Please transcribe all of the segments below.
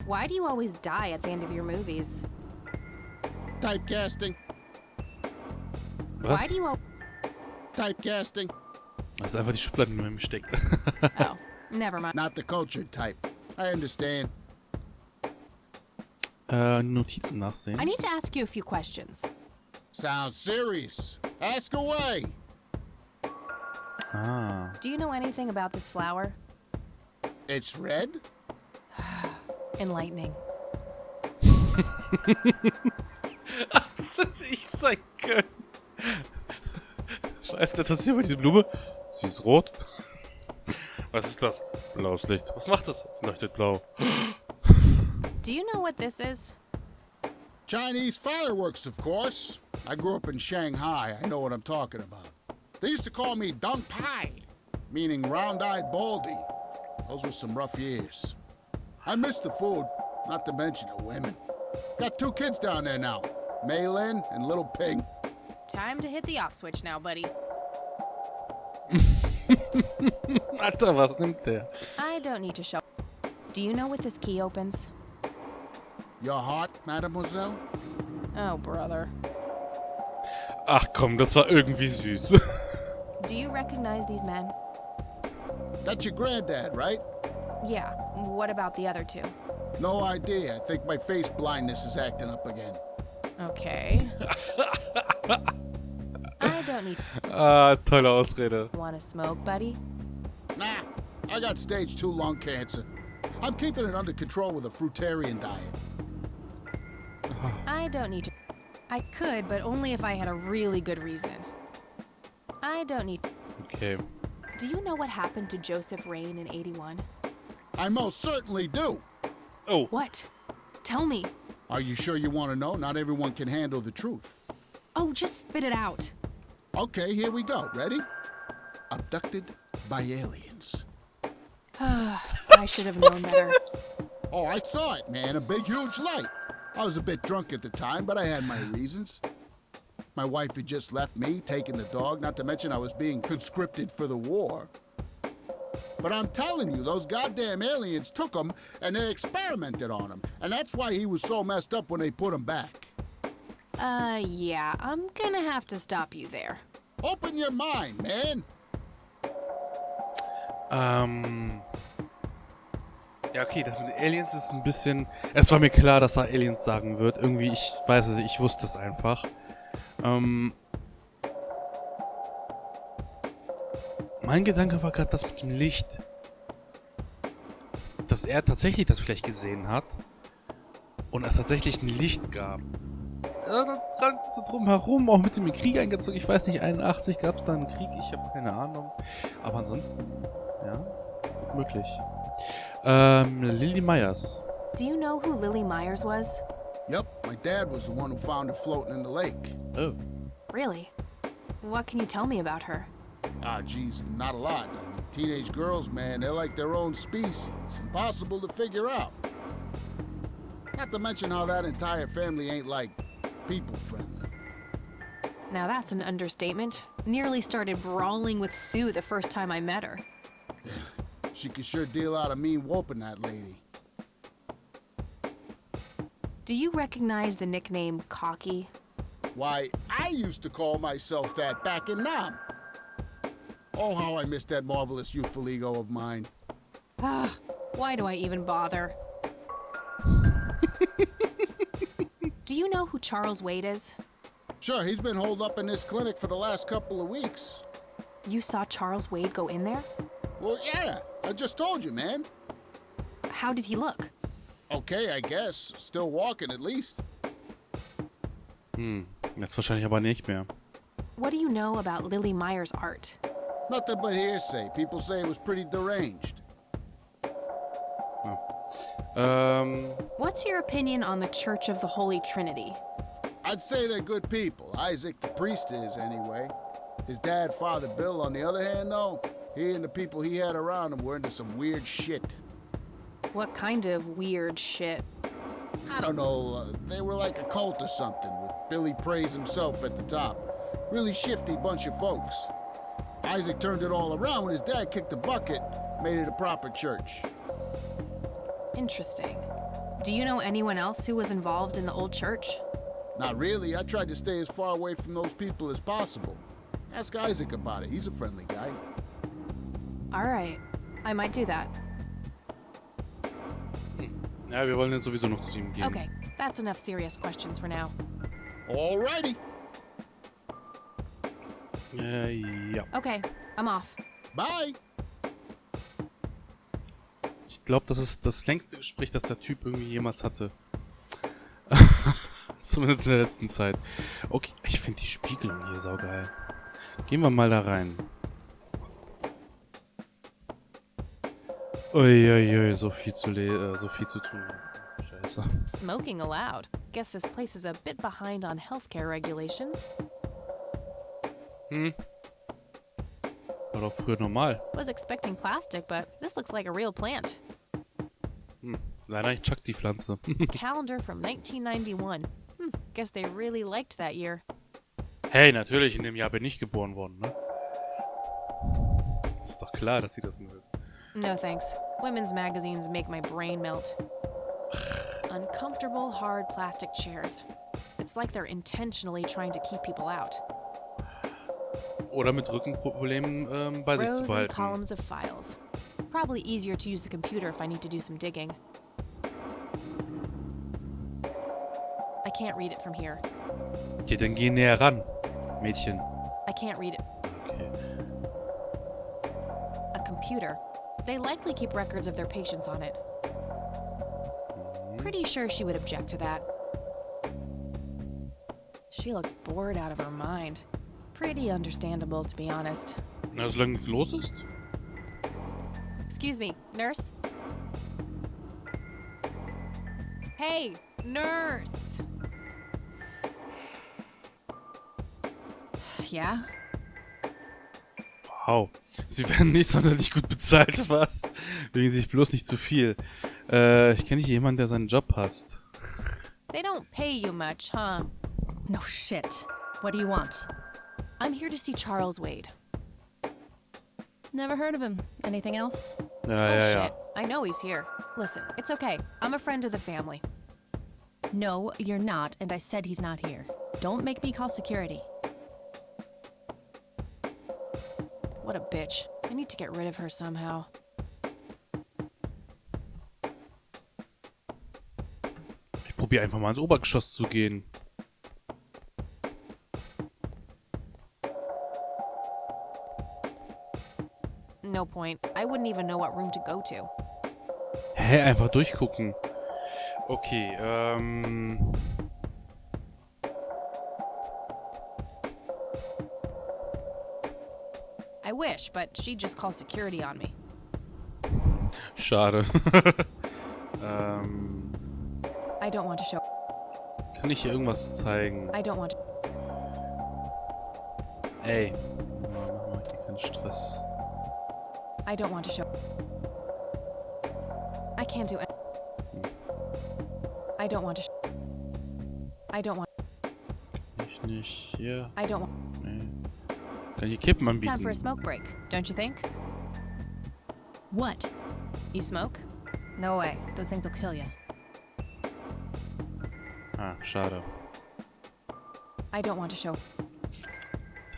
Why do you always die at the end of your movies? Typecasting. Why do you Typecasting. Das ist einfach die Schublade, die mir steckt. Oh, never mind. Not the cultured type. I understand. Notizen nachsehen. I need to ask you a few questions. Sounds serious. Ask away. Ah. Do you know anything about this flower? It's red? Enlightening. Das hätte ich sein können. Scheiße, das ist hier bei diese Blume. Sie ist rot. Was ist das? Blaues Licht. Was macht das? Es leuchtet blau. Do you know what this is? Chinese fireworks, of course. I grew up in Shanghai. I know what I'm talking about. They used to call me Dong Pai, meaning round-eyed baldy. Those were some rough years. I miss the food, not to mention the women. Got 2 kids down there now, Mei Lin and little Ping. Time to hit the off switch now, buddy. Alter, was nimmt der? I don't need to show. Do you know what this key opens? Your heart, mademoiselle? Oh, brother. Ach komm, das war irgendwie süß. Do you recognize these men? That's your granddad, right? Yeah. What about the other 2? No idea. I think my face blindness is acting up again. Okay. I don't need. Ah, tolle Ausrede. Want to smoke, buddy? Nah, I got stage 2 lung cancer. I'm keeping it under control with a fruitarian diet. I don't need to. I could, but only if I had a really good reason. I don't need. Okay. Do you know what happened to Joseph Rain in '81? I most certainly do. Oh. What? Tell me. Are you sure you want to know? Not everyone can handle the truth. Oh, just spit it out. Okay, here we go. Ready? Abducted by aliens. I should have known better. Oh, I saw it, man. A big, huge light. I was a bit drunk at the time, but I had my reasons. My wife had just left me, taking the dog, not to mention I was being conscripted for the war. But I'm telling you, those goddamn aliens took him and they experimented on him. And that's why he was so messed up when they put him back. Yeah, I'm gonna have to stop you there. Open your mind, man. Ja, okay, das mit den Aliens ist ein bisschen... Es war mir klar, dass er Aliens sagen wird. Irgendwie, ich weiß es nicht, ich wusste es einfach. Mein Gedanke war gerade das mit dem Licht. Dass er tatsächlich das vielleicht gesehen hat. Und es tatsächlich ein Licht gab. Ja, das rannt so drumherum, auch mit dem Krieg eingezogen. Ich weiß nicht, 81 gab es da einen Krieg, ich habe keine Ahnung. Aber ansonsten, ja, gut möglich. Lily Myers. Do you know who Lily Myers was? Yep, my dad was the one who found her floating in the lake. Oh. Really? What can you tell me about her? Ah, geez, not a lot. I mean, teenage girls, man, they're like their own species. Impossible to figure out. Not to mention how that entire family ain't, like, people-friendly. Now that's an understatement. Nearly started brawling with Sue the first time I met her. She could sure deal out a mean whooping, that lady. Do you recognize the nickname Cocky? Why, I used to call myself that back in Nam. Oh, how I miss that marvelous youthful ego of mine. Ah, why do I even bother? Do you know who Charles Wade is? Sure, he's been holed up in this clinic for the last couple of weeks. You saw Charles Wade go in there? Well, yeah, I just told you, man. How did he look? Okay, I guess. Still walking, at least. Jetzt wahrscheinlich aber nicht mehr. What do you know about Lily Myers' art? Nothing but hearsay. People say it was pretty deranged. What's your opinion on the Church of the Holy Trinity? I'd say they're good people. Isaac, the priest, is, anyway. His dad, Father Bill, on the other hand, though, he and the people he had around him were into some weird shit. What kind of weird shit? I don't know, they were like a cult or something, with Billy Praise himself at the top. Really shifty bunch of folks. Isaac turned it all around when his dad kicked the bucket, made it a proper church. Interesting. Do you know anyone else who was involved in the old church? Not really. I tried to stay as far away from those people as possible. Ask Isaac about it. He's a friendly guy. All right. I might do that. Ja, wir wollen jetzt sowieso noch zu ihm gehen. Okay, that's enough serious questions for now. Alrighty. Ja. Okay, I'm off. Bye. Ich glaube, das ist das längste Gespräch, das der Typ irgendwie jemals hatte. Zumindest in der letzten Zeit. Okay, ich finde die Spiegelung hier saugeil. Gehen wir mal da rein. Uiuiui, so viel zu tun. Scheiße. Smoking allowed. Guess this place is a bit behind on healthcare regulations. War doch früher normal. Was expecting plastic, but this looks like a real plant. Leider, ich chuck die Pflanze. Calendar from 1991. Guess they really liked that year. Hey, natürlich, in dem Jahr bin ich geboren worden, ne? Ist doch klar, dass sie das mögen. No thanks. Women's magazines make my brain melt. Uncomfortable, hard plastic chairs. It's like they're intentionally trying to keep people out. Oder mit Rückenproblemen bei sich zu Rows and behalten. columns of files. Probably easier to use the computer if I need to do some digging. I can't read it from here. Okay, dann geh näher ran, Mädchen. I can't read it. Okay. A computer. They likely keep records of their patients on it. Pretty sure she would object to that. She looks bored out of her mind. Pretty understandable, to be honest. Na, solange nichts los ist. Excuse me, nurse? Hey, nurse! Ja? Wow. Sie werden nicht sonderlich gut bezahlt, fast. Wegen sich bloß nicht zu viel. Ich kenne hier jemanden, der seinen Job hasst. They don't pay you much, huh? No shit. What do you want? I'm here to see Charles Wade. Never heard of him. Anything else? Ja. Shit. I know he's here. Listen, it's okay. I'm a friend of the family. No, you're not, and I said he's not here. Don't make me call security. What a bitch. I need to get rid of her somehow. Ich probiere einfach mal ins Obergeschoss zu gehen. No point. I wouldn't even know what room to go to. Hä? Einfach durchgucken. Okay, I wish, but she'd just call security on me. Schade. I don't want to show. Kann ich hier irgendwas zeigen? I don't want to. Ey. Mach mal hier keinen Stress. I don't want to show. I can't do it. I don't want to. I don't want. Ich nicht. Hier. I don't want. Nee. Kann ich Kippen anbieten? Time for a smoke break, don't you think? What? You smoke? No way. Those things will kill you. Ah, schade. I don't want to show.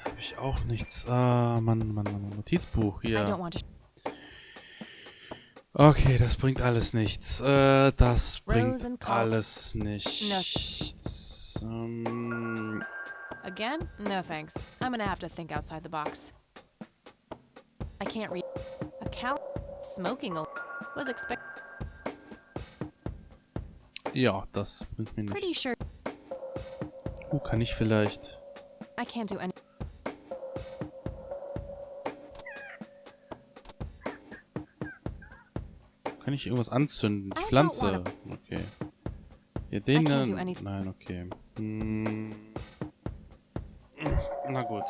Da habe ich auch nichts. Ah, Mann. Notizbuch, hier. I don't want to. Okay, das bringt alles nichts. Das Rose bringt and Col- alles nichts. Again? No thanks. I'm gonna have to think outside the box. I can't read. A cow smoking was expect. Ja, das bringt mir Pretty nichts. sure Kann ich vielleicht... I can't do any. Kann ich irgendwas anzünden? Die I don't Pflanze. Okay. Ja, den can't do dann... anything. Nein, okay. Na gut.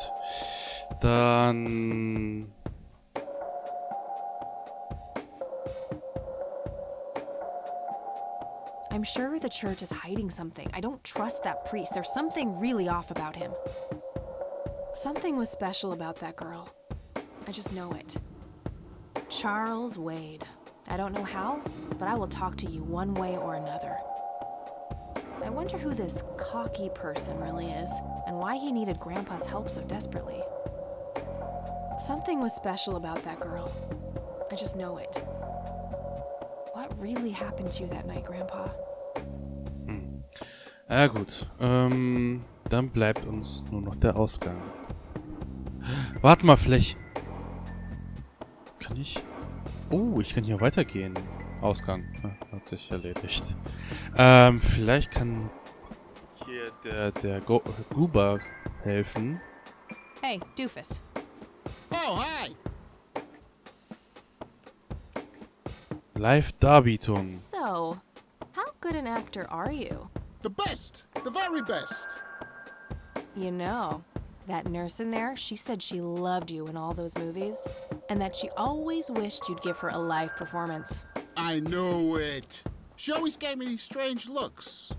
Dann... I'm sure the church is hiding something. I don't trust that priest. There's something really off about him. Something was special about that girl. I just know it. Charles Wade. I don't know how, but I will talk to you one way or another. I wonder who this cocky person really is, and why he needed Grandpa's help so desperately. Something was special about that girl. I just know it. What really happened to you that night, Grandpa? Ja gut, dann bleibt uns nur noch der Ausgang. Warte mal, vielleicht... Kann ich... Oh, ich kann hier weitergehen. Ausgang. Hat sich erledigt. Vielleicht kann hier der Goober helfen. Hey, Doofus. Oh, hi! Live-Darbietung. So, how good an actor are you? The best! The very best! You know, that nurse in there, she said she loved you in all those movies, and that she always wished you'd give her a live performance. I knew it. She always gave me these strange looks.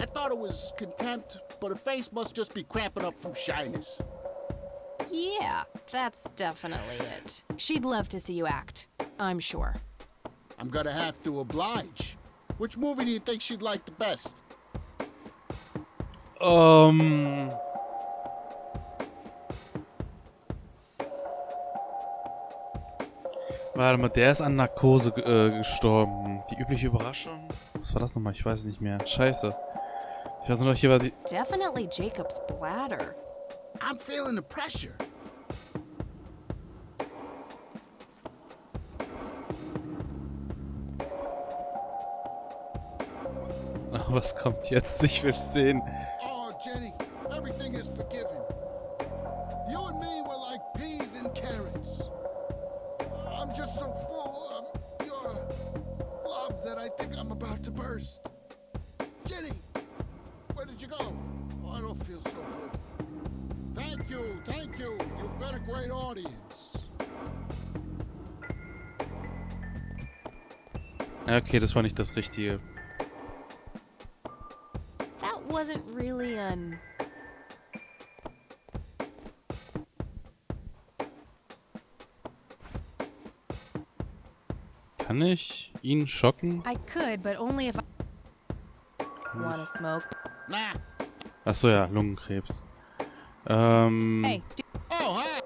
I thought it was contempt, but her face must just be cramping up from shyness. Yeah, that's definitely it. She'd love to see you act, I'm sure. I'm gonna have to oblige. Which movie do you think she'd like the best? Warte mal, der ist an Narkose gestorben. Die übliche Überraschung? Was war das nochmal? Ich weiß es nicht mehr. Scheiße. Ich weiß nur noch, hier war die... Definitely Jacob's bladder. I'm feeling the pressure. Was kommt jetzt? Ich will's sehen. Oh, Jenny, everything is forgiven. You and me were like peas and carrots. I'm just so full of your love that I think I'm about to burst. Jenny, where did you go? Oh, I don't feel so good. Thank you, thank you. You've been a great audience. Okay, das war nicht das Richtige. That wasn't really an... Kann ich ihn schocken? I could, but only if I... Wanna smoke? Nah. Achso, ja, Lungenkrebs. Hey, Oh, hi.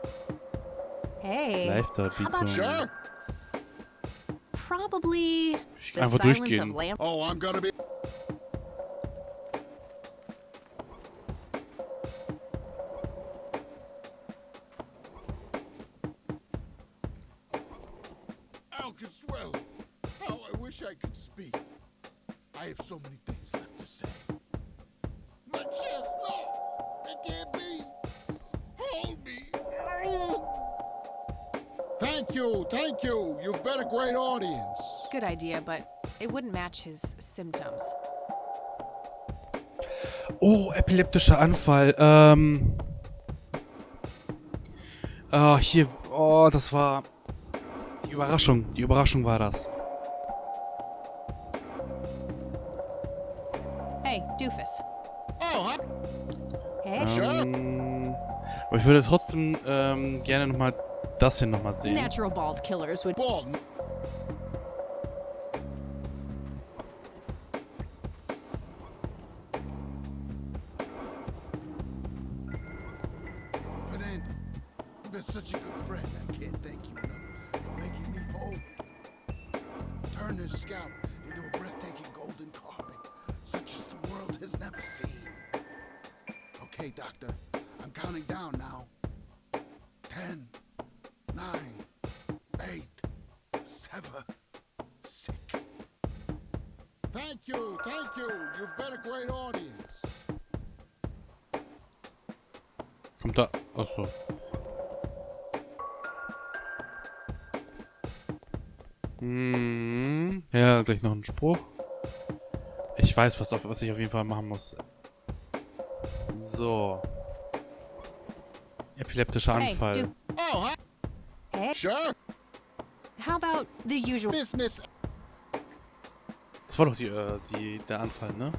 hey. Live-Darbietung. Sure. Probably the Einfach silence durchgehen. of lamp... Oh, I'm gonna be... How could swell? How I wish I could speak. I have so many things left to say. My chest, no! It can't be! Hold me! Thank you, thank you! You've been a great audience. Good idea, but it wouldn't match his symptoms. Oh, epileptischer Anfall. Hier. Oh, das war... Die Überraschung. Die Überraschung war das. Hey, Doofus. Oh, hi. Hey. Aber ich würde trotzdem gerne nochmal das hier nochmal sehen. Natural bald killers would... Bald. Fernando, you've been such a good friend. I can't thank you enough for making me whole again. Turn this scalp into a breathtaking golden carpet, such as the world has never seen. Okay, Doctor, I'm counting down now. 10, 9, 8, 7, 6. Thank you, thank you. You've been a great audience. Kommt da... Achso. Ja, gleich noch ein Spruch. Ich weiß, was ich auf jeden Fall machen muss. So. Epileptischer Anfall. Hey, Oh, hi. Hey. Sure. How about the usual... Business. Das war doch der Anfall, ne?